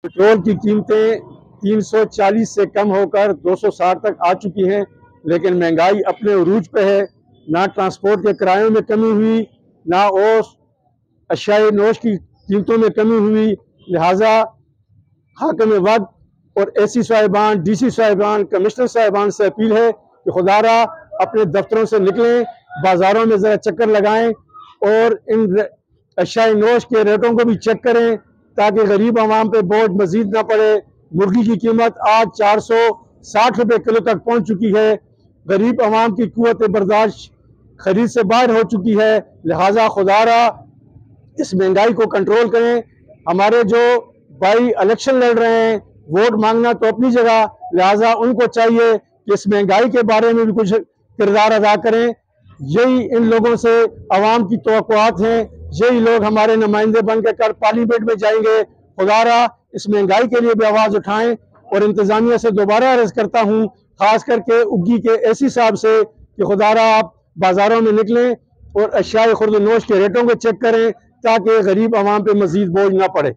Petrol की कीमतें 340 से कम होकर 260 तक आ चुकी हैं, लेकिन महंगाई अपने उरूज पे है। ना ट्रांसपोर्ट के किरायों में कमी हुई, ना और अशियाए नोश की कीमतों में कमी हुई। लिहाजा हाकिम वक्त और एसी साहिबान, डीसी साहिबान, कमिश्नर साहिबान से अपील है कि खुदारा अपने दफ्तरों से निकलें, बाज़ारों में ज़रा चक्कर लगाएं और इन अशियाए नोश के रेटों को भी चेक करें ताकि गरीब आवाम पे बोझ मजीद ना पड़े। मुर्गी की कीमत आज 460 रुपये किलो तक पहुँच चुकी है। गरीब आवाम की कुव्वत बर्दाश्त खरीद से बाहर हो चुकी है। लिहाजा खुदारा इस महंगाई को कंट्रोल करें। हमारे जो भाई इलेक्शन लड़ रहे हैं, वोट मांगना तो अपनी जगह, लिहाजा उनको चाहिए कि इस महंगाई के बारे में भी कुछ किरदार अदा करें। यही इन लोगों से आवाम की तवक्कुआत हैं, यही लोग हमारे नुमाइंदे बन के कर पार्लियामेंट में जाएंगे। खुदारा इस महंगाई के लिए भी आवाज़ उठाएं और इंतजामिया से दोबारा अर्ज करता हूँ, खास करके उग्गी के एसी साहब से, कि खुदारा आप बाज़ारों में निकलें और अशियाए खुर्द नोश के रेटों को चेक करें ताकि गरीब आवाम पे मजीद बोझ ना पड़े।